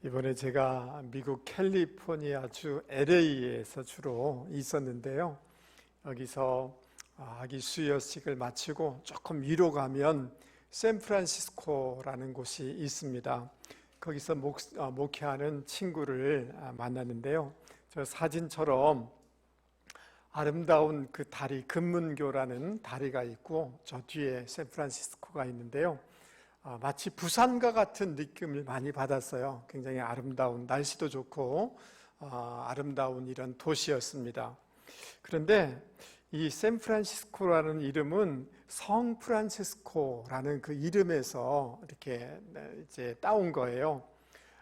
이번에 제가 미국 캘리포니아주 LA에서 주로 있었는데요. 여기서 아기 수여식을 마치고 조금 위로 가면 샌프란시스코라는 곳이 있습니다. 거기서 목회하는 친구를 만났는데요. 저 사진처럼 아름다운 그 다리, 금문교라는 다리가 있고 저 뒤에 샌프란시스코가 있는데요. 마치 부산과 같은 느낌을 많이 받았어요. 굉장히 아름다운, 날씨도 좋고 아름다운 이런 도시였습니다. 그런데 이 샌프란시스코라는 이름은 성 프란시스코라는 그 이름에서 이렇게 이제 따온 거예요.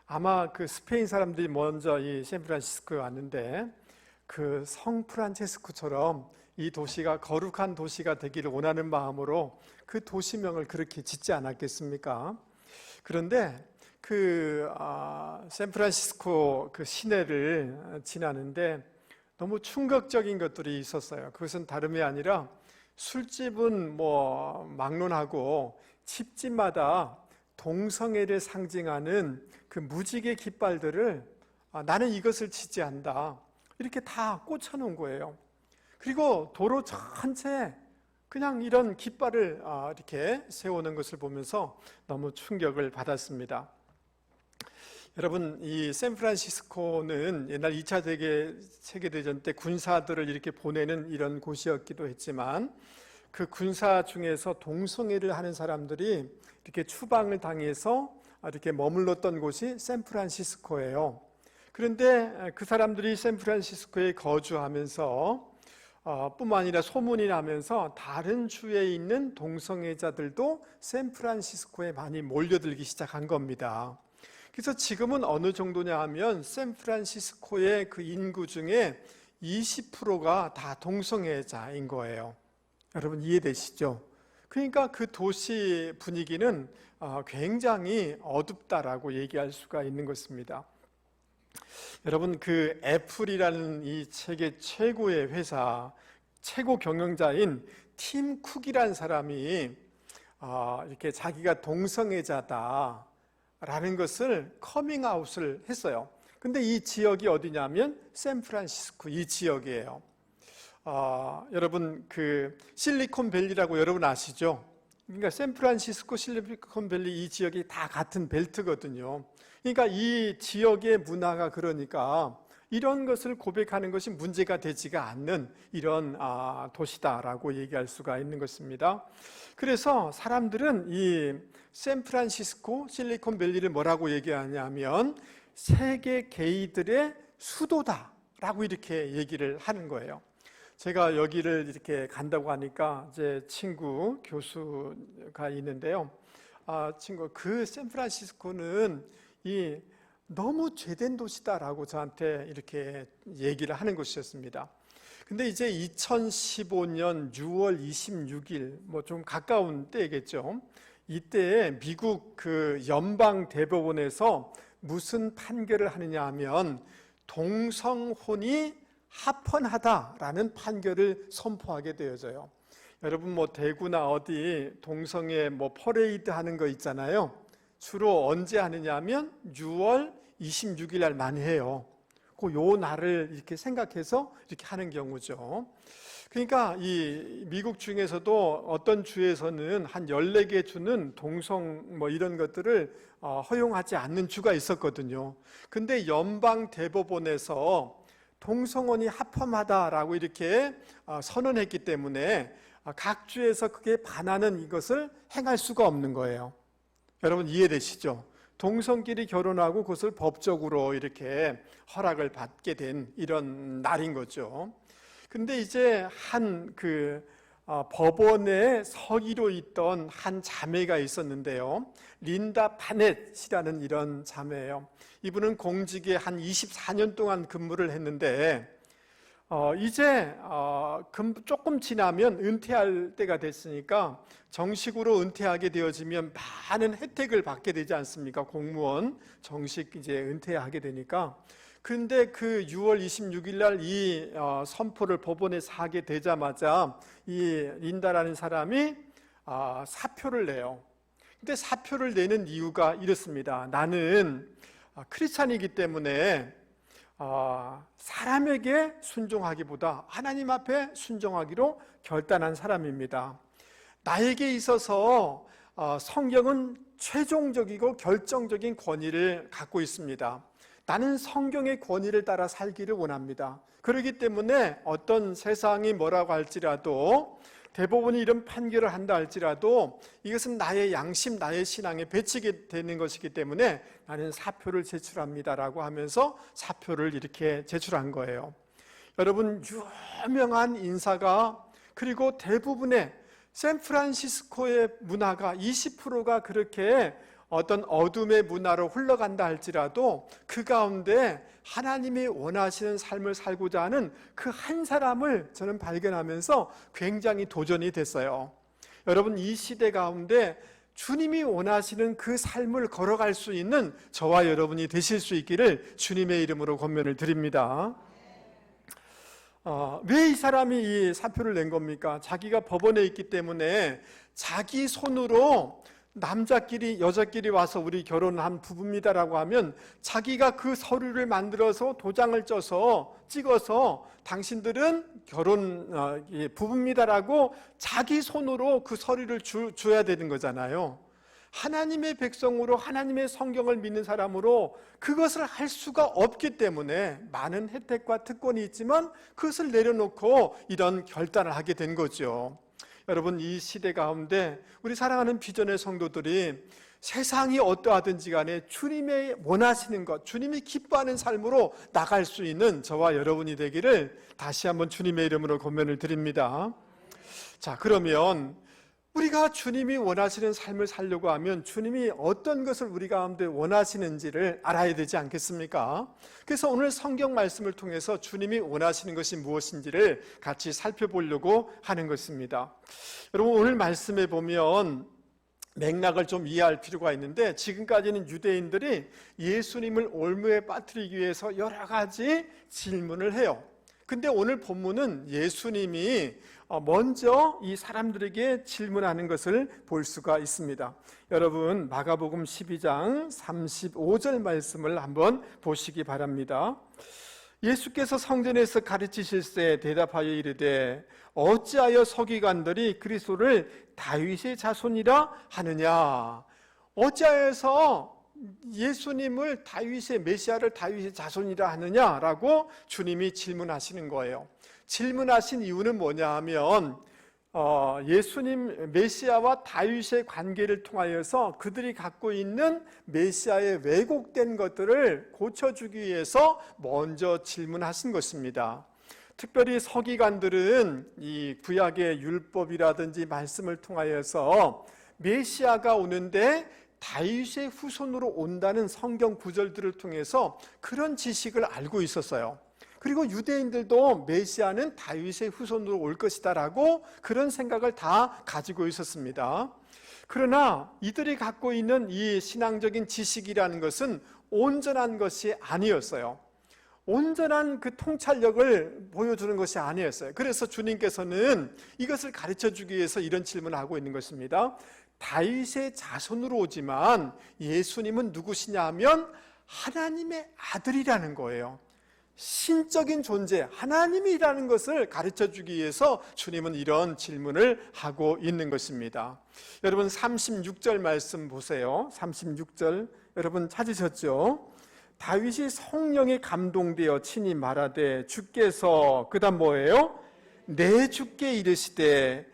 아마 그 스페인 사람들이 먼저 이 샌프란시스코에 왔는데 그 성 프란체스코처럼 이 도시가 거룩한 도시가 되기를 원하는 마음으로 그 도시명을 그렇게 짓지 않았겠습니까? 그런데 그 샌프란시스코 그 시내를 지나는데 너무 충격적인 것들이 있었어요. 그것은 다름이 아니라 술집은 뭐 막론하고 집집마다 동성애를 상징하는 그 무지개 깃발들을 나는 이것을 지지한다, 이렇게 다 꽂혀놓은 거예요. 그리고 도로 전체에 그냥 이런 깃발을 이렇게 세우는 것을 보면서 너무 충격을 받았습니다. 여러분, 이 샌프란시스코는 옛날 2차 세계대전 때 군사들을 이렇게 보내는 이런 곳이었기도 했지만 그 군사 중에서 동성애를 하는 사람들이 이렇게 추방을 당해서 이렇게 머물렀던 곳이 샌프란시스코예요. 그런데 그 사람들이 샌프란시스코에 거주하면서 뿐만 아니라 소문이 나면서 다른 주에 있는 동성애자들도 샌프란시스코에 많이 몰려들기 시작한 겁니다. 그래서 지금은 어느 정도냐 하면 샌프란시스코의 그 인구 중에 20%가 다 동성애자인 거예요. 여러분 이해되시죠? 그러니까 그 도시 분위기는 굉장히 어둡다라고 얘기할 수가 있는 것입니다. 여러분, 그 애플이라는 이 세계 최고의 회사 최고 경영자인 팀 쿡이라는 사람이 이렇게 자기가 동성애자다 라는 것을 커밍아웃을 했어요. 근데 이 지역이 어디냐면 샌프란시스코 이 지역이에요. 여러분 그 실리콘밸리라고 여러분 아시죠? 그러니까 샌프란시스코, 실리콘밸리 이 지역이 다 같은 벨트거든요. 그러니까 이 지역의 문화가 그러니까 이런 것을 고백하는 것이 문제가 되지가 않는 이런 도시다라고 얘기할 수가 있는 것입니다. 그래서 사람들은 이 샌프란시스코, 실리콘밸리를 뭐라고 얘기하냐면 세계 게이들의 수도다라고 이렇게 얘기를 하는 거예요. 제가 여기를 이렇게 간다고 하니까 제 친구 교수가 있는데요. 그 샌프란시스코는 너무 죄된 도시다라고 저한테 이렇게 얘기를 하는 것이었습니다. 근데 이제 2015년 6월 26일, 뭐 좀 가까운 때겠죠. 이때 미국 그 연방 대법원에서 무슨 판결을 하느냐 하면 동성혼이 합헌하다라는 판결을 선포하게 되어져요. 여러분 뭐 대구나 어디 동성애 뭐 퍼레이드 하는 거 있잖아요. 주로 언제 하느냐면 6월 26일 날 많이 해요. 요 날을 이렇게 생각해서 이렇게 하는 경우죠. 그러니까 이 미국 중에서도 어떤 주에서는 한 14개 주는 동성 뭐 이런 것들을 허용하지 않는 주가 있었거든요. 근데 연방 대법원에서 동성혼이 합헌하다라고 이렇게 선언했기 때문에 각 주에서 그게 반하는 이것을 행할 수가 없는 거예요. 여러분 이해되시죠? 동성끼리 결혼하고 그것을 법적으로 이렇게 허락을 받게 된 이런 날인 거죠. 근데 이제 한 법원에 서기로 있던 한 자매가 있었는데요. 린다 바넷이라는 이런 자매예요. 이분은 공직에 한 24년 동안 근무를 했는데 이제 조금 지나면 은퇴할 때가 됐으니까 정식으로 은퇴하게 되어지면 많은 혜택을 받게 되지 않습니까? 공무원 정식 이제 은퇴하게 되니까. 그런데 그 6월 26일 날 이 선포를 법원에서 하게 되자마자 이 린다라는 사람이 사표를 내요. 근데 사표를 내는 이유가 이렇습니다. 나는 크리스찬이기 때문에 사람에게 순종하기보다 하나님 앞에 순종하기로 결단한 사람입니다. 나에게 있어서 성경은 최종적이고 결정적인 권위를 갖고 있습니다. 나는 성경의 권위를 따라 살기를 원합니다. 그렇기 때문에 어떤 세상이 뭐라고 할지라도, 대법원이 이런 판결을 한다 할지라도 이것은 나의 양심, 나의 신앙에 배치게 되는 것이기 때문에 나는 사표를 제출합니다라고 하면서 사표를 이렇게 제출한 거예요. 여러분, 유명한 인사가, 그리고 대부분의 샌프란시스코의 문화가 20%가 그렇게 어떤 어둠의 문화로 흘러간다 할지라도 그 가운데 하나님이 원하시는 삶을 살고자 하는 그 한 사람을 저는 발견하면서 굉장히 도전이 됐어요. 여러분, 이 시대 가운데 주님이 원하시는 그 삶을 걸어갈 수 있는 저와 여러분이 되실 수 있기를 주님의 이름으로 권면을 드립니다. 왜 이 사람이 이 사표를 낸 겁니까? 자기가 법원에 있기 때문에 자기 손으로 남자끼리 여자끼리 와서 우리 결혼한 부부입니다라고 하면 자기가 그 서류를 만들어서 도장을 찍어서 당신들은 결혼 부부입니다라고 자기 손으로 그 서류를 줘야 되는 거잖아요. 하나님의 백성으로 하나님의 성경을 믿는 사람으로 그것을 할 수가 없기 때문에 많은 혜택과 특권이 있지만 그것을 내려놓고 이런 결단을 하게 된 거죠. 여러분, 이 시대 가운데 우리 사랑하는 비전의 성도들이 세상이 어떠하든지 간에 주님의 원하시는 것, 주님이 기뻐하는 삶으로 나갈 수 있는 저와 여러분이 되기를 다시 한번 주님의 이름으로 권면을 드립니다. 자, 그러면 우리가 주님이 원하시는 삶을 살려고 하면 주님이 어떤 것을 우리 가운데 원하시는지를 알아야 되지 않겠습니까? 그래서 오늘 성경 말씀을 통해서 주님이 원하시는 것이 무엇인지를 같이 살펴보려고 하는 것입니다. 여러분, 오늘 말씀에 보면 맥락을 좀 이해할 필요가 있는데, 지금까지는 유대인들이 예수님을 올무에 빠뜨리기 위해서 여러 가지 질문을 해요. 근데 오늘 본문은 예수님이 먼저 이 사람들에게 질문하는 것을 볼 수가 있습니다. 여러분, 마가복음 12장 35절 말씀을 한번 보시기 바랍니다. 예수께서 성전에서 가르치실새 대답하여 이르되 어찌하여 서기관들이 그리스도를 다윗의 자손이라 하느냐. 어찌하여서 예수님을 다윗의 메시아를 다윗의 자손이라 하느냐라고 주님이 질문하시는 거예요. 질문하신 이유는 뭐냐 하면 예수님 메시아와 다윗의 관계를 통하여서 그들이 갖고 있는 메시아의 왜곡된 것들을 고쳐주기 위해서 먼저 질문하신 것입니다. 특별히 서기관들은 이 구약의 율법이라든지 말씀을 통하여서 메시아가 오는데 다윗의 후손으로 온다는 성경 구절들을 통해서 그런 지식을 알고 있었어요. 그리고 유대인들도 메시아는 다윗의 후손으로 올 것이다라고 그런 생각을 다 가지고 있었습니다. 그러나 이들이 갖고 있는 이 신앙적인 지식이라는 것은 온전한 것이 아니었어요. 온전한 그 통찰력을 보여주는 것이 아니었어요. 그래서 주님께서는 이것을 가르쳐주기 위해서 이런 질문을 하고 있는 것입니다. 다윗의 자손으로 오지만 예수님은 누구시냐 하면 하나님의 아들이라는 거예요. 신적인 존재, 하나님이라는 것을 가르쳐주기 위해서 주님은 이런 질문을 하고 있는 것입니다. 여러분, 36절 말씀 보세요. 36절 여러분 찾으셨죠? 다윗이 성령에 감동되어 친히 말하되 주께서, 그 다음 뭐예요? 내 주께 이르시되,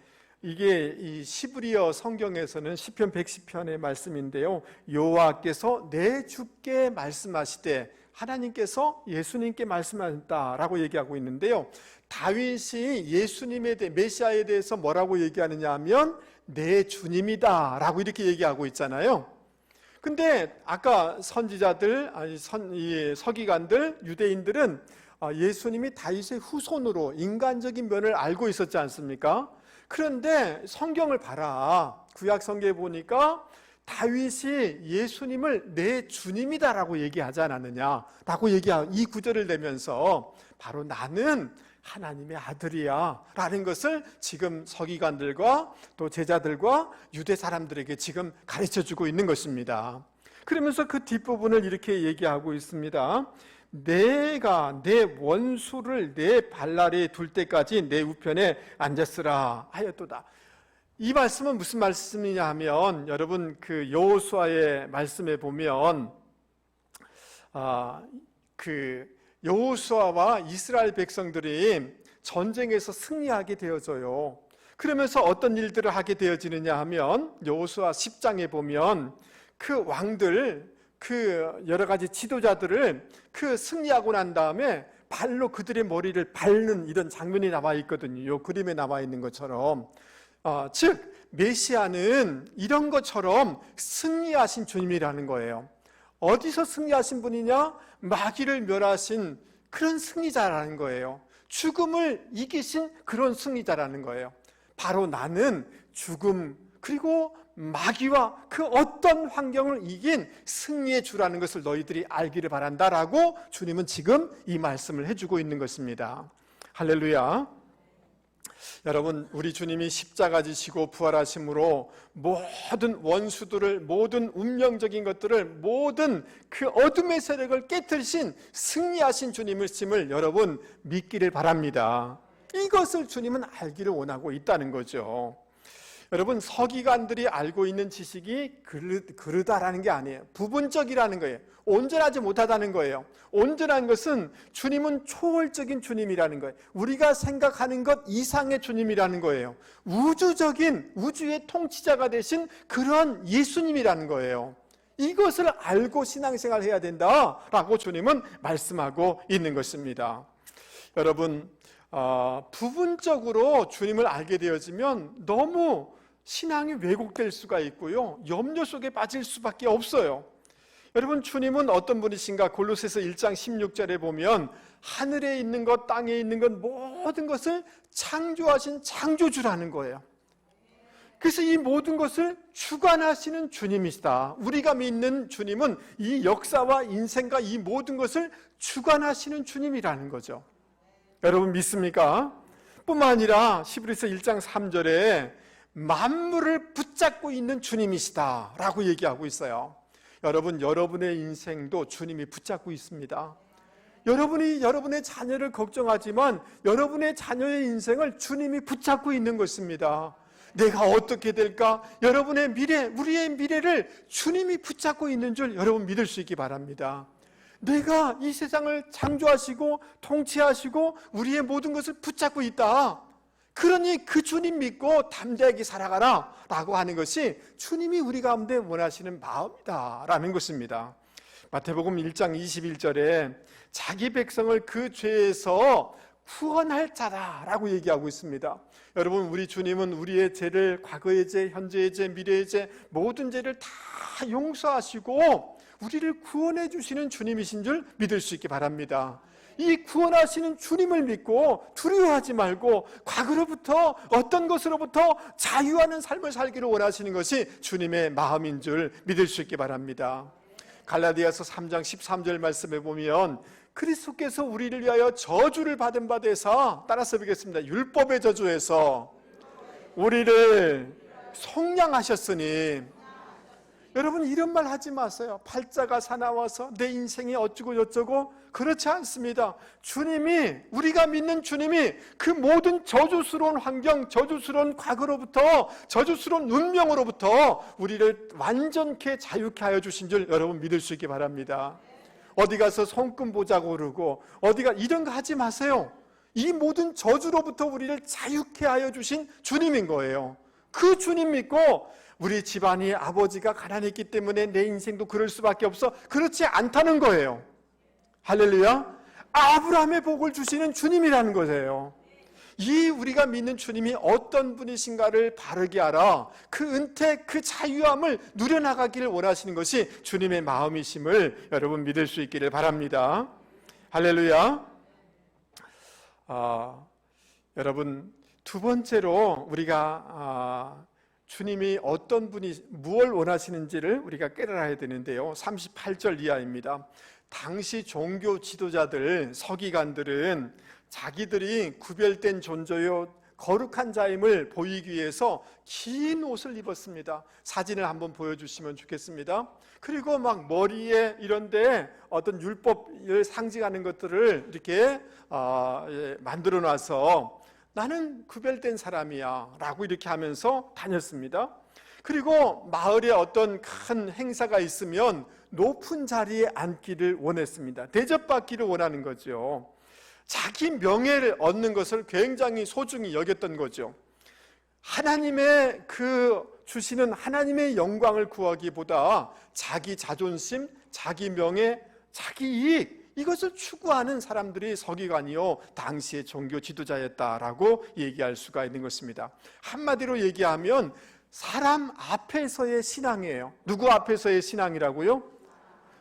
이게 이 시브리어 성경에서는 시편 110편의 말씀인데요, 여호와께서 내 주께 말씀하시되, 하나님께서 예수님께 말씀하셨다라고 얘기하고 있는데요, 다윗이 예수님에 대해, 메시아에 대해서 뭐라고 얘기하느냐 하면 내 주님이다 라고 이렇게 얘기하고 있잖아요. 근데 아까 선지자들, 서기관들, 유대인들은 예수님이 다윗의 후손으로 인간적인 면을 알고 있었지 않습니까? 그런데 성경을 봐라. 구약 성경에 보니까 다윗이 예수님을 내 주님이다라고 얘기하지 않았느냐라고 얘기하고 이 구절을 내면서 바로 나는 하나님의 아들이야 라는 것을 지금 서기관들과 또 제자들과 유대 사람들에게 지금 가르쳐주고 있는 것입니다. 그러면서 그 뒷부분을 이렇게 얘기하고 있습니다. 내가 내 원수를 내 발 아래에 둘 때까지 내 우편에 앉았으라 하였도다. 이 말씀은 무슨 말씀이냐 하면, 여러분 그 여호수아의 말씀에 보면 그 여호수아와 이스라엘 백성들이 전쟁에서 승리하게 되어져요. 그러면서 어떤 일들을 하게 되어지느냐 하면, 여호수아 10장에 보면 그 왕들, 그 여러 가지 지도자들을 그 승리하고 난 다음에 발로 그들의 머리를 밟는 이런 장면이 나와 있거든요. 이 그림에 나와 있는 것처럼, 즉 메시아는 이런 것처럼 승리하신 주님이라는 거예요. 어디서 승리하신 분이냐? 마귀를 멸하신 그런 승리자라는 거예요. 죽음을 이기신 그런 승리자라는 거예요. 바로 나는 죽음 그리고 마귀와 그 어떤 환경을 이긴 승리의 주라는 것을 너희들이 알기를 바란다라고 주님은 지금 이 말씀을 해주고 있는 것입니다. 할렐루야. 여러분, 우리 주님이 십자가 지시고 부활하심으로 모든 원수들을, 모든 운명적인 것들을, 모든 그 어둠의 세력을 깨뜨리신 승리하신 주님을 여러분 믿기를 바랍니다. 이것을 주님은 알기를 원하고 있다는 거죠. 여러분, 서기관들이 알고 있는 지식이 그르다라는 게 아니에요. 부분적이라는 거예요. 온전하지 못하다는 거예요. 온전한 것은 주님은 초월적인 주님이라는 거예요. 우리가 생각하는 것 이상의 주님이라는 거예요. 우주적인, 우주의 통치자가 되신 그런 예수님이라는 거예요. 이것을 알고 신앙생활을 해야 된다라고 주님은 말씀하고 있는 것입니다. 여러분, 부분적으로 주님을 알게 되어지면 너무 신앙이 왜곡될 수가 있고요, 염려 속에 빠질 수밖에 없어요. 여러분, 주님은 어떤 분이신가? 골로새서 1장 16절에 보면 하늘에 있는 것, 땅에 있는 것, 모든 것을 창조하신 창조주라는 거예요. 그래서 이 모든 것을 주관하시는 주님이시다. 우리가 믿는 주님은 이 역사와 인생과 이 모든 것을 주관하시는 주님이라는 거죠. 여러분 믿습니까? 뿐만 아니라 히브리서 1장 3절에 만물을 붙잡고 있는 주님이시다 라고 얘기하고 있어요. 여러분, 여러분의 인생도 주님이 붙잡고 있습니다. 여러분이 여러분의 자녀를 걱정하지만 여러분의 자녀의 인생을 주님이 붙잡고 있는 것입니다. 내가 어떻게 될까? 여러분의 미래, 우리의 미래를 주님이 붙잡고 있는 줄 여러분 믿을 수 있기 바랍니다. 내가 이 세상을 창조하시고 통치하시고 우리의 모든 것을 붙잡고 있다. 그러니 그 주님 믿고 담대하게 살아가라 라고 하는 것이 주님이 우리 가운데 원하시는 마음이다 라는 것입니다. 마태복음 1장 21절에 자기 백성을 그 죄에서 구원할 자다라고 얘기하고 있습니다. 여러분, 우리 주님은 우리의 죄를, 과거의 죄, 현재의 죄, 미래의 죄, 모든 죄를 다 용서하시고 우리를 구원해 주시는 주님이신 줄 믿을 수 있기 바랍니다. 이 구원하시는 주님을 믿고 두려워하지 말고 과거로부터 어떤 것으로부터 자유하는 삶을 살기를 원하시는 것이 주님의 마음인 줄 믿을 수 있기 바랍니다. 갈라디아서 3장 13절 말씀에 보면 그리스도께서 우리를 위하여 저주를 받은 바 되사, 따라서 보겠습니다. 율법의 저주에서 우리를 속량하셨으니. 여러분, 이런 말 하지 마세요. 팔자가 사나워서 내 인생이 어쩌고 저쩌고, 그렇지 않습니다. 주님이, 우리가 믿는 주님이 그 모든 저주스러운 환경, 저주스러운 과거로부터, 저주스러운 운명으로부터 우리를 완전케 자유케 하여 주신 줄 여러분 믿을 수 있기 바랍니다. 어디 가서 손금 보자고 그러고 어디가 이런 거 하지 마세요. 이 모든 저주로부터 우리를 자유케 하여 주신 주님인 거예요. 그 주님 믿고 우리 집안이 아버지가 가난했기 때문에 내 인생도 그럴 수밖에 없어, 그렇지 않다는 거예요. 할렐루야. 아브라함의 복을 주시는 주님이라는 거예요. 이 우리가 믿는 주님이 어떤 분이신가를 바르게 알아 그 은퇴, 그 자유함을 누려나가기를 원하시는 것이 주님의 마음이심을 여러분 믿을 수 있기를 바랍니다. 할렐루야. 여러분, 두 번째로 우리가 주님이 어떤 분이 무엇을 원하시는지를 우리가 깨달아야 되는데요, 38절 이하입니다. 당시 종교 지도자들, 서기관들은 자기들이 구별된 존재요, 거룩한 자임을 보이기 위해서 긴 옷을 입었습니다. 사진을 한번 보여주시면 좋겠습니다. 그리고 막 머리에 이런데 어떤 율법을 상징하는 것들을 이렇게 만들어 놔서 나는 구별된 사람이야 라고 이렇게 하면서 다녔습니다. 그리고 마을에 어떤 큰 행사가 있으면 높은 자리에 앉기를 원했습니다. 대접받기를 원하는 거죠. 자기 명예를 얻는 것을 굉장히 소중히 여겼던 거죠. 하나님의 주시는 하나님의 영광을 구하기보다 자기 자존심, 자기 명예, 자기 이익, 이것을 추구하는 사람들이 서기관이요 당시의 종교 지도자였다라고 얘기할 수가 있는 것입니다. 한마디로 얘기하면 사람 앞에서의 신앙이에요. 누구 앞에서의 신앙이라고요?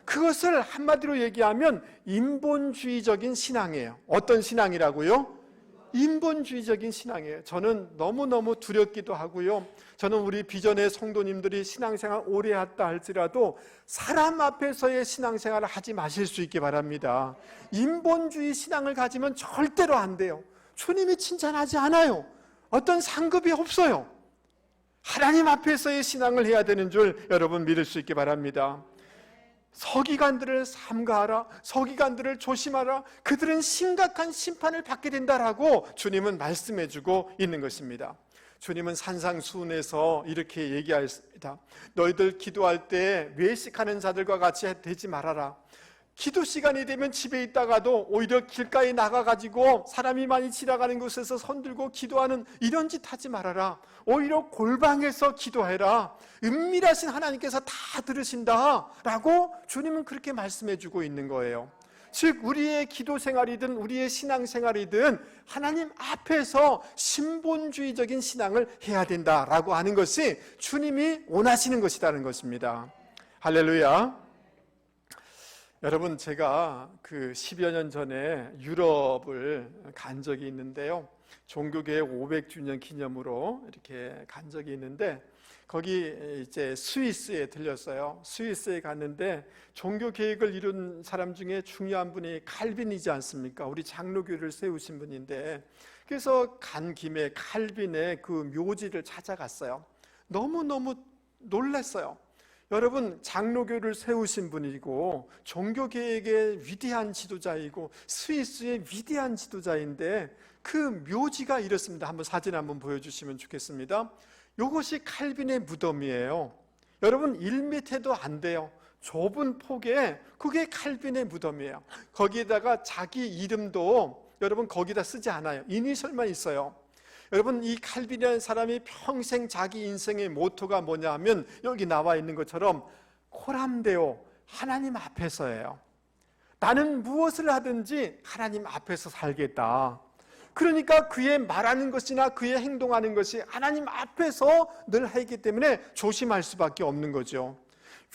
그것을 한마디로 얘기하면 인본주의적인 신앙이에요. 어떤 신앙이라고요? 인본주의적인 신앙이에요. 저는 너무너무 두렵기도 하고요. 저는 우리 비전의 성도님들이 신앙생활 오래 했다 할지라도 사람 앞에서의 신앙생활을 하지 마실 수 있게 바랍니다. 인본주의 신앙을 가지면 절대로 안 돼요. 주님이 칭찬하지 않아요. 어떤 상급이 없어요. 하나님 앞에서의 신앙을 해야 되는 줄 여러분 믿을 수 있게 바랍니다. 서기관들을 삼가하라, 서기관들을 조심하라, 그들은 심각한 심판을 받게 된다라고 주님은 말씀해 주고 있는 것입니다. 주님은 산상수훈에서 이렇게 얘기하였습니다. 너희들 기도할 때 외식하는 자들과 같이 되지 말아라. 기도 시간이 되면 집에 있다가도 오히려 길가에 나가가지고 사람이 많이 지나가는 곳에서 손들고 기도하는 이런 짓 하지 말아라. 오히려 골방에서 기도해라. 은밀하신 하나님께서 다 들으신다 라고 주님은 그렇게 말씀해 주고 있는 거예요. 즉 우리의 기도 생활이든 우리의 신앙 생활이든 하나님 앞에서 신본주의적인 신앙을 해야 된다라고 하는 것이 주님이 원하시는 것이라는 것입니다. 할렐루야. 여러분, 제가 10여 년 전에 유럽을 간 적이 있는데요. 종교개혁 500주년 기념으로 이렇게 간 적이 있는데 거기 이제 스위스에 들렸어요. 스위스에 갔는데 종교개혁을 이룬 사람 중에 중요한 분이 칼빈이지 않습니까? 우리 장로교를 세우신 분인데 그래서 간 김에 칼빈의 그 묘지를 찾아갔어요. 너무너무 놀랐어요. 여러분, 장로교를 세우신 분이고 종교개혁의 위대한 지도자이고 스위스의 위대한 지도자인데 그 묘지가 이렇습니다. 한번 사진 한번 보여주시면 좋겠습니다. 이것이 칼빈의 무덤이에요. 여러분, 1m도 안 돼요. 좁은 폭에 그게 칼빈의 무덤이에요. 거기에다가 자기 이름도 여러분 거기다 쓰지 않아요. 이니셜만 있어요. 여러분, 이 칼빈이라는 사람이 평생 자기 인생의 모토가 뭐냐 하면 여기 나와 있는 것처럼 코람데오, 하나님 앞에서예요. 나는 무엇을 하든지 하나님 앞에서 살겠다. 그러니까 그의 말하는 것이나 그의 행동하는 것이 하나님 앞에서 늘 하기 때문에 조심할 수밖에 없는 거죠.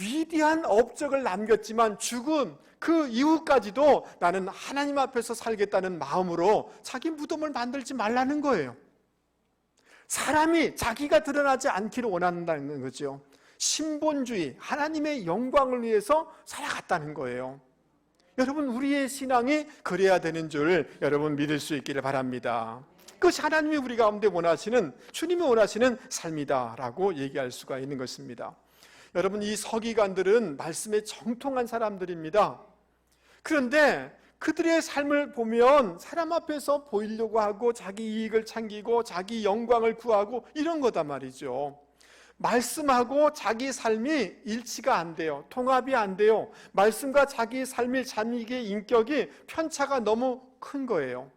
위대한 업적을 남겼지만 죽음 그 이후까지도 나는 하나님 앞에서 살겠다는 마음으로 자기 무덤을 만들지 말라는 거예요. 사람이 자기가 드러나지 않기를 원한다는 거죠. 신본주의, 하나님의 영광을 위해서 살아갔다는 거예요. 여러분, 우리의 신앙이 그래야 되는 줄 여러분 믿을 수 있기를 바랍니다. 그것이 하나님이 우리 가운데 원하시는, 주님이 원하시는 삶이다라고 얘기할 수가 있는 것입니다. 여러분, 이 서기관들은 말씀에 정통한 사람들입니다. 그런데 그들의 삶을 보면 사람 앞에서 보이려고 하고 자기 이익을 챙기고 자기 영광을 구하고 이런 거단 말이죠. 말씀하고 자기 삶이 일치가 안 돼요. 통합이 안 돼요. 말씀과 자기 삶의 자기의 인격이 편차가 너무 큰 거예요.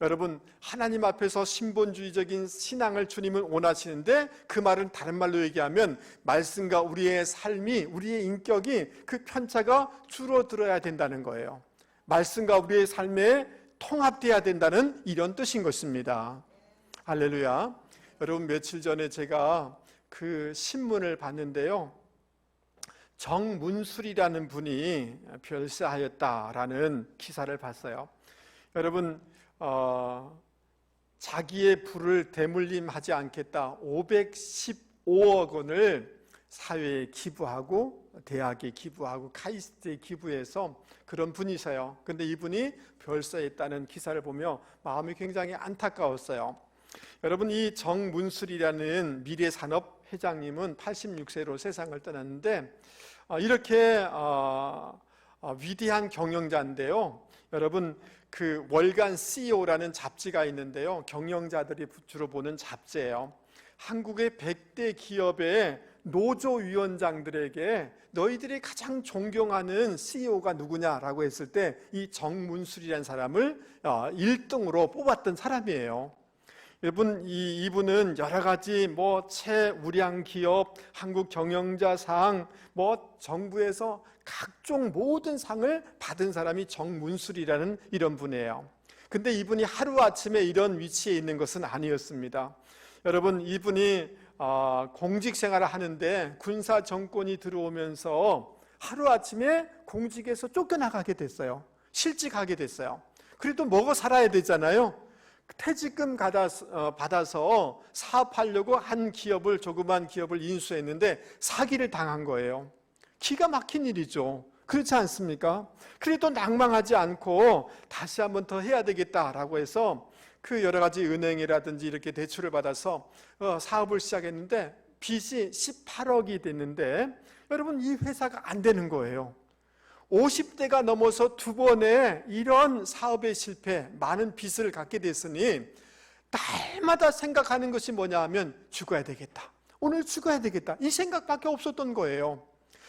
여러분, 하나님 앞에서 신본주의적인 신앙을 주님은 원하시는데 그 말은 다른 말로 얘기하면 말씀과 우리의 삶이, 우리의 인격이 그 편차가 줄어들어야 된다는 거예요. 말씀과 우리의 삶에 통합돼야 된다는 이런 뜻인 것입니다. 할렐루야. 여러분, 며칠 전에 제가 그 신문을 봤는데요. 정문술이라는 분이 별세하였다라는 기사를 봤어요. 여러분, 자기의 부를 대물림하지 않겠다 515억 원을 사회에 기부하고 대학에 기부하고 카이스트에 기부해서 그런 분이세요. 근데 이분이 별세했다는 기사를 보며 마음이 굉장히 안타까웠어요. 여러분, 이 정문술이라는 미래산업 회장님은 86세로 세상을 떠났는데 이렇게 위대한 경영자인데요. 여러분, 그 월간 CEO라는 잡지가 있는데요. 경영자들이 주로 보는 잡지예요. 한국의 100대 기업의 노조위원장들에게 너희들이 가장 존경하는 CEO가 누구냐라고 했을 때 이 정문술이라는 사람을 1등으로 뽑았던 사람이에요. 여러분, 이분은 여러 가지 최우량 기업, 한국 경영자상, 정부에서 각종 모든 상을 받은 사람이 정문술이라는 이런 분이에요. 근데 이분이 하루아침에 이런 위치에 있는 것은 아니었습니다. 여러분, 이분이 공직 생활을 하는데 군사 정권이 들어오면서 하루아침에 공직에서 쫓겨나가게 됐어요. 실직하게 됐어요. 그래도 먹어 살아야 되잖아요. 퇴직금 받아서 사업하려고 한 기업을, 조그만 기업을 인수했는데 사기를 당한 거예요. 기가 막힌 일이죠. 그렇지 않습니까? 그래도 낭망하지 않고 다시 한번 더 해야 되겠다라고 해서 그 여러 가지 은행이라든지 이렇게 대출을 받아서 사업을 시작했는데 빚이 18억이 됐는데 여러분, 이 회사가 안 되는 거예요. 50대가 넘어서 두 번의 이런 사업의 실패, 많은 빚을 갖게 됐으니 날마다 생각하는 것이 뭐냐 하면 죽어야 되겠다, 오늘 죽어야 되겠다, 이 생각밖에 없었던 거예요.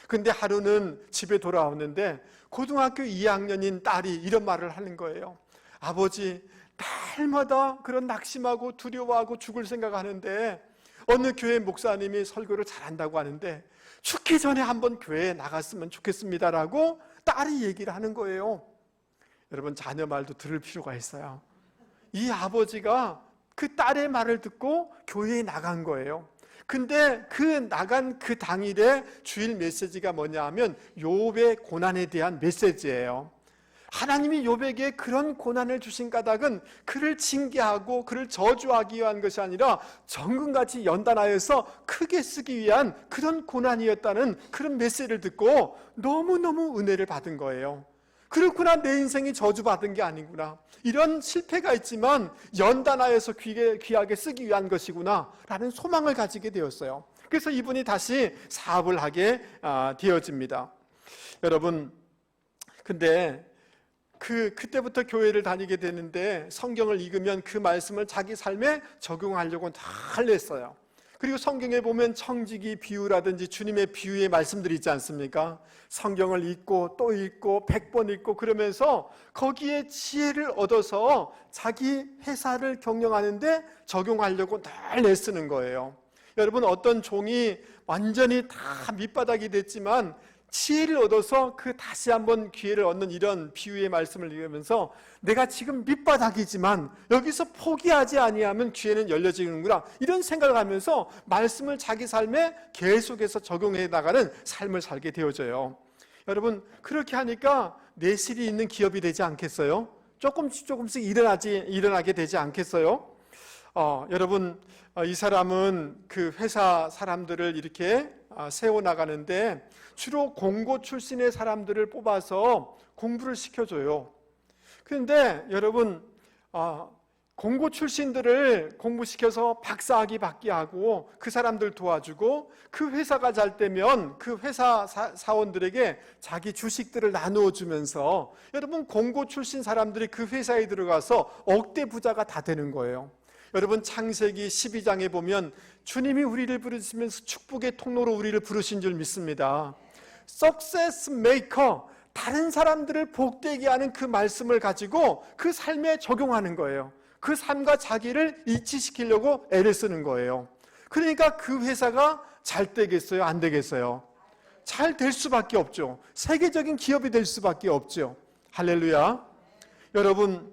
근데 하루는 집에 돌아오는데 고등학교 2학년인 딸이 이런 말을 하는 거예요. 아버지, 날마다 그런 낙심하고 두려워하고 죽을 생각하는데 어느 교회 목사님이 설교를 잘한다고 하는데 죽기 전에 한번 교회에 나갔으면 좋겠습니다라고 딸이 얘기를 하는 거예요. 여러분, 자녀 말도 들을 필요가 있어요. 이 아버지가 그 딸의 말을 듣고 교회에 나간 거예요. 근데 나간 그 당일에 주일 메시지가 뭐냐 하면 욥의 고난에 대한 메시지예요. 하나님이 욥에게 그런 고난을 주신 까닭은 그를 징계하고 그를 저주하기 위한 것이 아니라 정금같이 연단하여서 크게 쓰기 위한 그런 고난이었다는 그런 메시지를 듣고 너무너무 은혜를 받은 거예요. 그렇구나, 내 인생이 저주받은 게 아니구나, 이런 실패가 있지만 연단하여서 귀하게 쓰기 위한 것이구나 라는 소망을 가지게 되었어요. 그래서 이분이 다시 사업을 하게 되어집니다. 여러분, 근데 그때부터 교회를 다니게 되는데 성경을 읽으면 그 말씀을 자기 삶에 적용하려고 잘 냈어요. 그리고 성경에 보면 청지기 비유라든지 주님의 비유의 말씀들이 있지 않습니까? 성경을 읽고 또 읽고 100번 읽고 그러면서 거기에 지혜를 얻어서 자기 회사를 경영하는데 적용하려고 늘 애쓰는 거예요. 여러분, 어떤 종이 완전히 다 밑바닥이 됐지만 지혜를 얻어서 다시 한번 기회를 얻는 이런 비유의 말씀을 읽으면서 내가 지금 밑바닥이지만 여기서 포기하지 아니하면 기회는 열려지는구나, 이런 생각을 하면서 말씀을 자기 삶에 계속해서 적용해 나가는 삶을 살게 되어져요. 여러분, 그렇게 하니까 내실이 있는 기업이 되지 않겠어요? 조금씩 일어나게 되지 않겠어요? 여러분, 이 사람은 그 회사 사람들을 이렇게 세워나가는데 주로 공고 출신의 사람들을 뽑아서 공부를 시켜줘요. 그런데 여러분, 공고 출신들을 공부시켜서 박사학위 받게 하고 그 사람들 도와주고 그 회사가 잘 되면 그 회사 사원들에게 자기 주식들을 나누어 주면서 여러분, 공고 출신 사람들이 그 회사에 들어가서 억대 부자가 다 되는 거예요. 여러분, 창세기 12장에 보면 주님이 우리를 부르시면서 축복의 통로로 우리를 부르신 줄 믿습니다. Success Maker, 다른 사람들을 복되게 하는 그 말씀을 가지고 그 삶에 적용하는 거예요. 그 삶과 자기를 일치시키려고 애를 쓰는 거예요. 그러니까 그 회사가 잘 되겠어요? 안 되겠어요? 잘 될 수밖에 없죠. 세계적인 기업이 될 수밖에 없죠. 할렐루야. 여러분,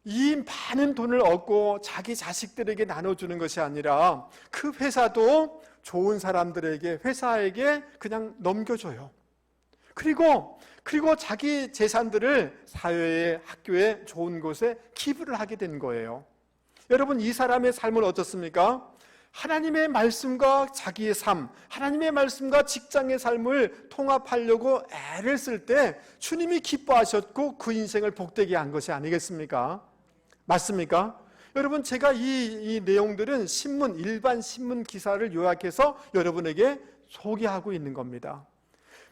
이 많은 돈을 얻고 자기 자식들에게 나눠주는 것이 아니라 그 회사도 좋은 사람들에게, 회사에게 그냥 넘겨줘요. 그리고 자기 재산들을 사회에, 학교에, 좋은 곳에 기부를 하게 된 거예요. 여러분, 이 사람의 삶은 어떻습니까? 하나님의 말씀과 자기의 삶, 하나님의 말씀과 직장의 삶을 통합하려고 애를 쓸 때 주님이 기뻐하셨고 그 인생을 복되게 한 것이 아니겠습니까? 맞습니까? 여러분, 제가 이 내용들은 일반 신문 기사를 요약해서 여러분에게 소개하고 있는 겁니다.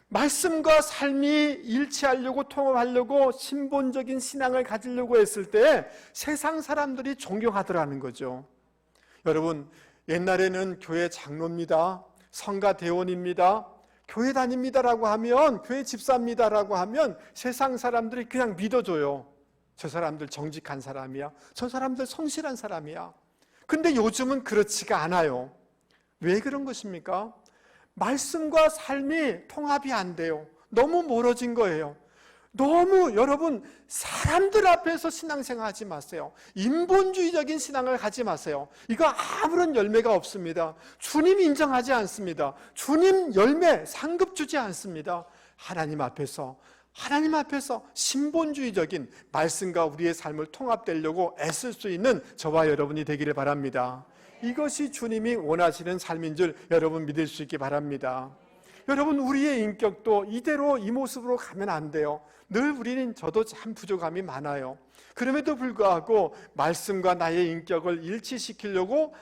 말씀과 삶이 일치하려고, 통합하려고 신본적인 신앙을 가지려고 했을 때 세상 사람들이 존경하더라는 거죠. 여러분, 옛날에는 교회 장로입니다, 성가 대원입니다, 교회 다닙니다라고 하면, 교회 집사입니다라고 하면 세상 사람들이 그냥 믿어줘요. 저 사람들 정직한 사람이야, 저 사람들 성실한 사람이야. 근데 요즘은 그렇지가 않아요. 왜 그런 것입니까? 말씀과 삶이 통합이 안 돼요. 너무 멀어진 거예요. 너무, 여러분, 사람들 앞에서 신앙생활 하지 마세요. 인본주의적인 신앙을 가지 마세요. 이거 아무런 열매가 없습니다. 주님 인정하지 않습니다. 주님 열매 상급 주지 않습니다. 하나님 앞에서 신본주의적인 말씀과 우리의 삶을 통합되려고 애쓸 수 있는 저와 여러분이 되기를 바랍니다. 이것이 주님이 원하시는 삶인 줄 여러분 믿을 수 있기 바랍니다. 여러분, 우리의 인격도 이대로 이 모습으로 가면 안 돼요. 늘 저도 참 부족함이 많아요. 그럼에도 불구하고 말씀과 나의 인격을 일치시키려고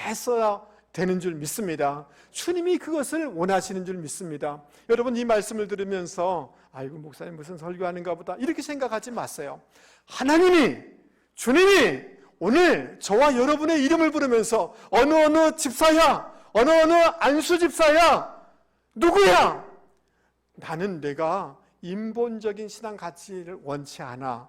애써야 되는 줄 믿습니다. 주님이 그것을 원하시는 줄 믿습니다. 여러분, 이 말씀을 들으면서 아이고, 목사님 무슨 설교하는가 보다 이렇게 생각하지 마세요. 주님이 오늘 저와 여러분의 이름을 부르면서 어느 집사야, 어느 안수 집사야, 누구야? 나는 내가 인본적인 신앙 가치를 원치 않아.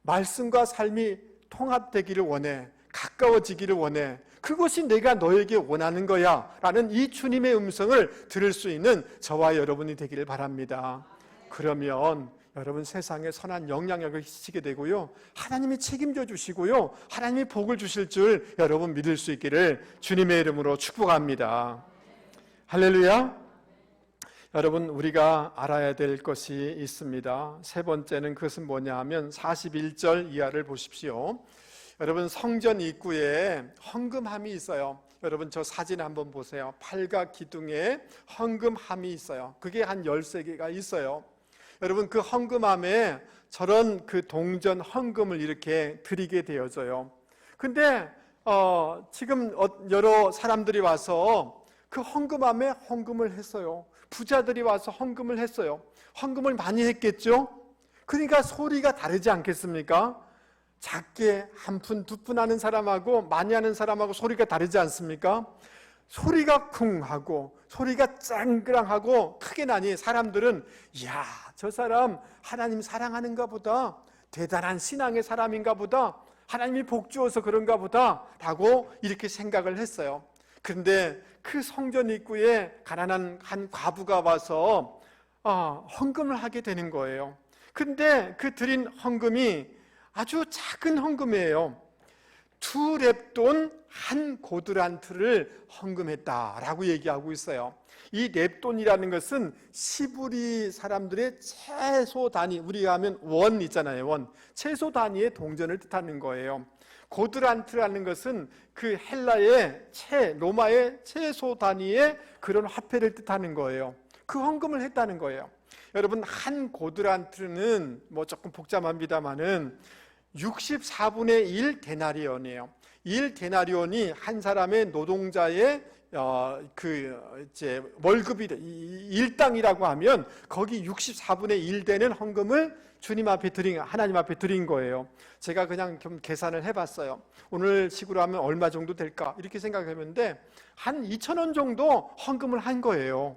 말씀과 삶이 통합되기를 원해. 가까워지기를 원해. 그것이 내가 너에게 원하는 거야 라는 이 주님의 음성을 들을 수 있는 저와 여러분이 되기를 바랍니다. 그러면 여러분, 세상에 선한 영향력을 끼치게 되고요, 하나님이 책임져 주시고요, 하나님이 복을 주실 줄 여러분 믿을 수 있기를 주님의 이름으로 축복합니다. 할렐루야. 여러분, 우리가 알아야 될 것이 있습니다. 세 번째는 그것은 뭐냐 하면 41절 이하를 보십시오. 여러분, 성전 입구에 헌금함이 있어요. 여러분, 저 사진 한번 보세요. 팔각 기둥에 헌금함이 있어요. 그게 한 13개가 있어요. 여러분, 그 헌금함에 저런 그 동전 헌금을 이렇게 드리게 되어져요. 근데 지금 여러 사람들이 와서 그 헌금함에 헌금을 했어요. 부자들이 와서 헌금을 했어요. 헌금을 많이 했겠죠? 그러니까 소리가 다르지 않겠습니까? 작게 한 푼, 두 푼 하는 사람하고 많이 하는 사람하고 소리가 다르지 않습니까? 소리가 쿵 하고 소리가 짱그랑하고 크게 나니 사람들은 이야, 저 사람 하나님 사랑하는가 보다, 대단한 신앙의 사람인가 보다, 하나님이 복 주어서 그런가 보다 라고 이렇게 생각을 했어요. 그런데 그 성전 입구에 가난한 한 과부가 와서 헌금을 하게 되는 거예요. 근데 그 드린 헌금이 아주 작은 헌금이에요. 2렙돈 한 고드란트를 헌금했다라고 얘기하고 있어요. 이 렙돈이라는 것은 시부리 사람들의 최소 단위, 우리가 하면 원 있잖아요. 원, 최소 단위의 동전을 뜻하는 거예요. 고드란트라는 것은 그 헬라의 로마의 최소 단위의 그런 화폐를 뜻하는 거예요. 그 헌금을 했다는 거예요. 여러분, 한 고드란트는 뭐 조금 복잡합니다만은 64분의 1 데나리온이에요. 1 데나리온이 한 사람의 노동자의 월급이 일당이라고 하면 거기 64분의 1 되는 헌금을 하나님 앞에 드린 거예요. 제가 그냥 좀 계산을 해봤어요. 오늘 식으로 하면 얼마 정도 될까 이렇게 생각했는데 한 2,000원 정도 헌금을 한 거예요.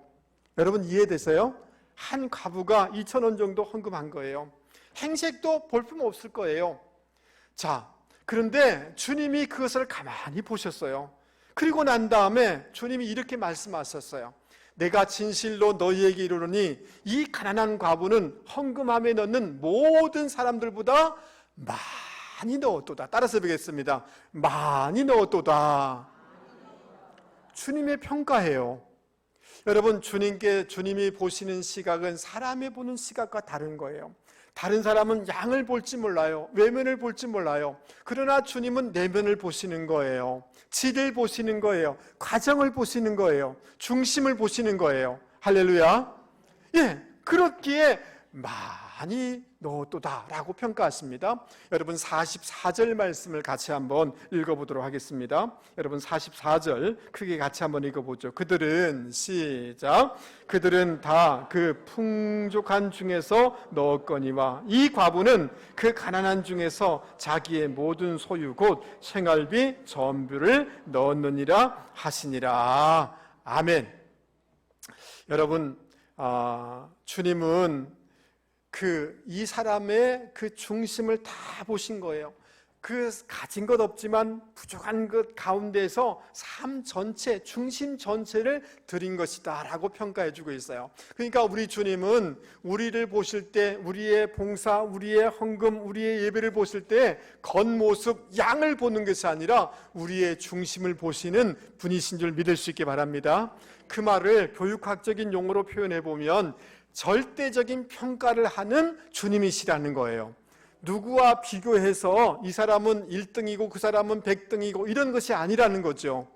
여러분, 이해되세요? 한 과부가 2,000원 정도 헌금한 거예요. 행색도 볼품 없을 거예요. 자, 그런데 주님이 그것을 가만히 보셨어요. 그리고 난 다음에 주님이 이렇게 말씀하셨어요. 내가 진실로 너희에게 이르노니 이 가난한 과부는 헌금함에 넣는 모든 사람들보다 많이 넣었도다. 따라서 보겠습니다. 많이 넣었도다. 주님의 평가예요. 여러분, 주님이 보시는 시각은 사람이 보는 시각과 다른 거예요. 다른 사람은 양을 볼지 몰라요. 외면을 볼지 몰라요. 그러나 주님은 내면을 보시는 거예요. 질을 보시는 거예요. 과정을 보시는 거예요. 중심을 보시는 거예요. 할렐루야. 예, 그렇기에 많이 넣었도다 라고 평가하십니다. 여러분 44절 말씀을 같이 한번 읽어보도록 하겠습니다. 여러분 44절 크게 같이 한번 읽어보죠. 그들은 시작. 그들은 다 그 풍족한 중에서 넣었거니와 이 과부는 그 가난한 중에서 자기의 모든 소유 곧 생활비 전부를 넣었느니라 하시니라. 아멘. 여러분 주님은 이 사람의 그 중심을 다 보신 거예요. 그 가진 것 없지만 부족한 것 가운데서 삶 전체, 중심 전체를 드린 것이다 라고 평가해 주고 있어요. 그러니까 우리 주님은 우리를 보실 때, 우리의 봉사, 우리의 헌금, 우리의 예배를 보실 때 겉모습, 양을 보는 것이 아니라 우리의 중심을 보시는 분이신 줄 믿을 수 있게 바랍니다. 그 말을 교육학적인 용어로 표현해 보면 절대적인 평가를 하는 주님이시라는 거예요. 누구와 비교해서 이 사람은 1등이고 그 사람은 100등이고 이런 것이 아니라는 거죠.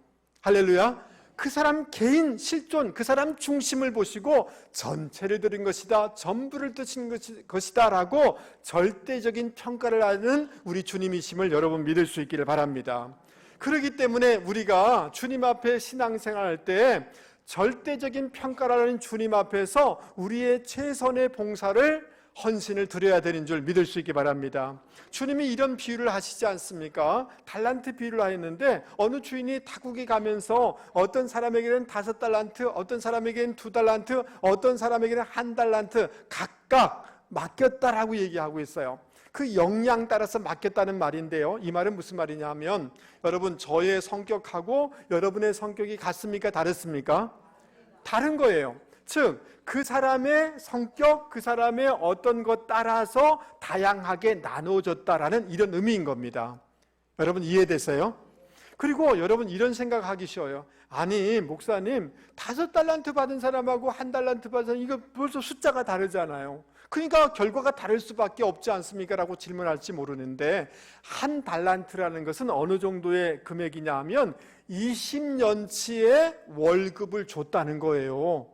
할렐루야. 그 사람 개인 실존, 그 사람 중심을 보시고 전체를 드린 것이다, 전부를 드신 것이다 라고 절대적인 평가를 하는 우리 주님이심을 여러분 믿을 수 있기를 바랍니다. 그렇기 때문에 우리가 주님 앞에 신앙생활할 때 절대적인 평가라는 주님 앞에서 우리의 최선의 봉사를 헌신을 드려야 되는 줄 믿을 수 있기 바랍니다. 주님이 이런 비유를 하시지 않습니까? 달란트 비유를 하였는데 어느 주인이 타국에 가면서 어떤 사람에게는 5달란트, 어떤 사람에게는 2달란트, 어떤 사람에게는 1달란트 각각 맡겼다라고 얘기하고 있어요. 그 역량 따라서 맡겼다는 말인데요. 이 말은 무슨 말이냐면 여러분 저의 성격하고 여러분의 성격이 같습니까? 다릅니까? 다른 거예요. 즉 그 사람의 성격, 그 사람의 어떤 것 따라서 다양하게 나눠졌다라는 이런 의미인 겁니다. 여러분 이해되세요? 그리고 여러분 이런 생각하기 쉬워요. 아니 목사님 5달란트 받은 사람하고 1달란트 받은 사람 이거 벌써 숫자가 다르잖아요. 그러니까 결과가 다를 수밖에 없지 않습니까? 라고 질문할지 모르는데 1달란트라는 것은 어느 정도의 금액이냐 하면 20년치의 월급을 줬다는 거예요.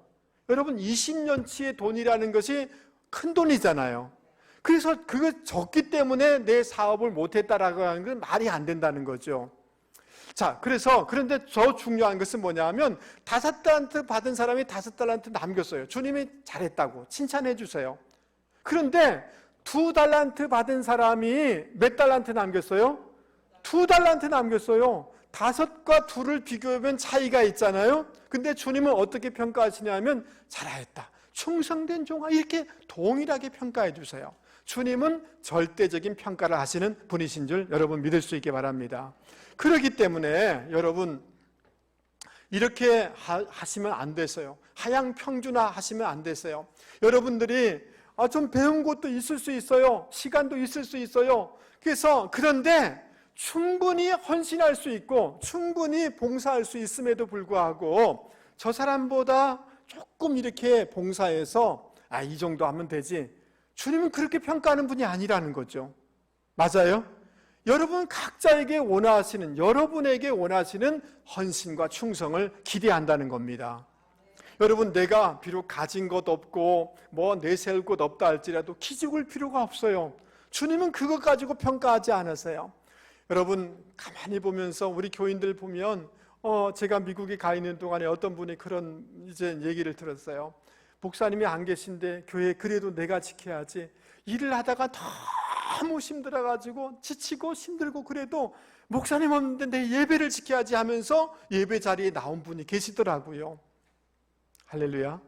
여러분 20년치의 돈이라는 것이 큰 돈이잖아요. 그래서 그거 적기 때문에 내 사업을 못했다라고 하는 건 말이 안 된다는 거죠. 자, 그런데 더 중요한 것은 뭐냐 하면 5달란트 받은 사람이 5달란트 남겼어요. 주님이 잘했다고 칭찬해 주세요. 그런데 2달란트 받은 사람이 몇 달란트 남겼어요? 2달란트 남겼어요. 5과 2를 비교하면 차이가 있잖아요. 근데 주님은 어떻게 평가하시냐면 잘하였다, 충성된 종아, 이렇게 동일하게 평가해 주세요. 주님은 절대적인 평가를 하시는 분이신 줄 여러분 믿을 수 있게 바랍니다. 그렇기 때문에 여러분 이렇게 하시면 안 되세요. 하향 평준화 하시면 안 되세요. 여러분들이 좀 배운 것도 있을 수 있어요. 시간도 있을 수 있어요. 그런데 충분히 헌신할 수 있고 충분히 봉사할 수 있음에도 불구하고 저 사람보다 조금 이렇게 봉사해서 이 정도 하면 되지, 주님은 그렇게 평가하는 분이 아니라는 거죠. 맞아요? 여러분 각자에게 원하시는, 여러분에게 원하시는 헌신과 충성을 기대한다는 겁니다. 여러분 내가 비록 가진 것 없고 내세울 것 없다 할지라도 기죽을 필요가 없어요. 주님은 그것 가지고 평가하지 않으세요. 여러분 가만히 보면서 우리 교인들 보면 제가 미국에 가 있는 동안에 어떤 분이 그런 이제 얘기를 들었어요. 목사님이 안 계신데 교회 그래도 내가 지켜야지. 일을 하다가 너무 힘들어가지고 지치고 힘들고 그래도 목사님 없는데 내 예배를 지켜야지 하면서 예배 자리에 나온 분이 계시더라고요. 할렐루야.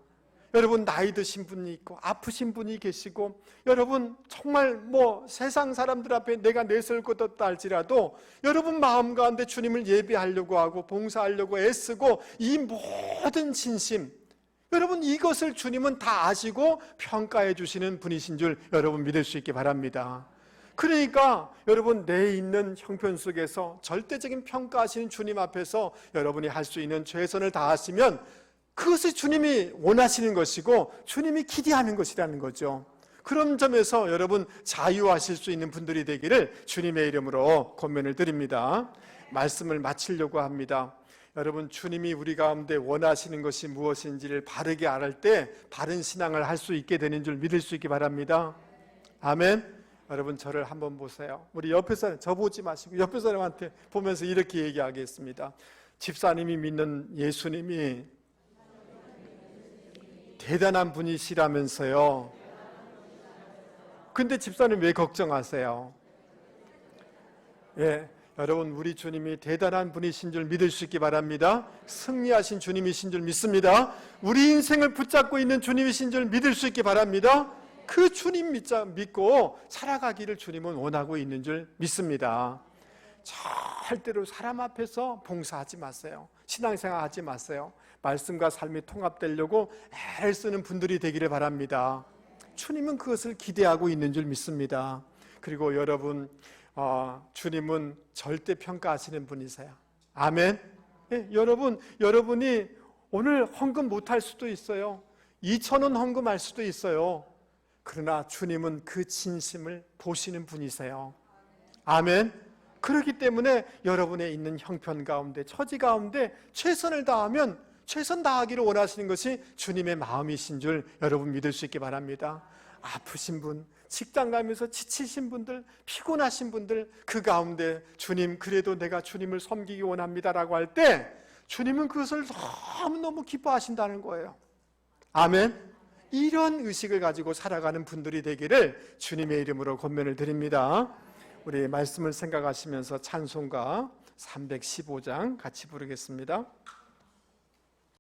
여러분 나이 드신 분이 있고 아프신 분이 계시고 여러분 정말 세상 사람들 앞에 내가 내세울 것 없다 할지라도 여러분 마음 가운데 주님을 예배하려고 하고 봉사하려고 애쓰고 이 모든 진심, 여러분 이것을 주님은 다 아시고 평가해 주시는 분이신 줄 여러분 믿을 수 있게 바랍니다. 그러니까 여러분 내 있는 형편 속에서 절대적인 평가하시는 주님 앞에서 여러분이 할 수 있는 최선을 다하시면 그것이 주님이 원하시는 것이고 주님이 기대하는 것이라는 거죠. 그런 점에서 여러분 자유하실 수 있는 분들이 되기를 주님의 이름으로 권면을 드립니다. 말씀을 마치려고 합니다. 여러분 주님이 우리 가운데 원하시는 것이 무엇인지를 바르게 알을 때 바른 신앙을 할 수 있게 되는 줄 믿을 수 있기 바랍니다. 아멘. 여러분 저를 한번 보세요. 우리 옆에 사람, 저 보지 마시고 옆에 사람한테 보면서 이렇게 얘기하겠습니다. 집사님이 믿는 예수님이 대단한 분이시라면서요. 근데 집사님 왜 걱정하세요? 예, 여러분 우리 주님이 대단한 분이신 줄 믿을 수 있기 바랍니다. 승리하신 주님이신 줄 믿습니다. 우리 인생을 붙잡고 있는 주님이신 줄 믿을 수 있기 바랍니다. 그 주님 믿고 살아가기를 주님은 원하고 있는 줄 믿습니다. 절대로 사람 앞에서 봉사하지 마세요. 신앙생활 하지 마세요. 말씀과 삶이 통합되려고 애를 쓰는 분들이 되기를 바랍니다. 주님은 그것을 기대하고 있는 줄 믿습니다. 그리고 여러분 주님은 절대 평가하시는 분이세요. 아멘. 예, 여러분이 오늘 헌금 못할 수도 있어요. 2,000원 헌금할 수도 있어요. 그러나 주님은 그 진심을 보시는 분이세요. 아멘. 그렇기 때문에 여러분의 있는 형편 가운데, 처지 가운데 최선을 다하면 최선 다하기를 원하시는 것이 주님의 마음이신 줄 여러분 믿을 수 있기 바랍니다. 아프신 분, 직장 가면서 지치신 분들, 피곤하신 분들, 그 가운데 주님, 그래도 내가 주님을 섬기기 원합니다라고 할 때 주님은 그것을 너무너무 기뻐하신다는 거예요. 아멘. 이런 의식을 가지고 살아가는 분들이 되기를 주님의 이름으로 권면을 드립니다. 우리 말씀을 생각하시면서 찬송가 315장 같이 부르겠습니다.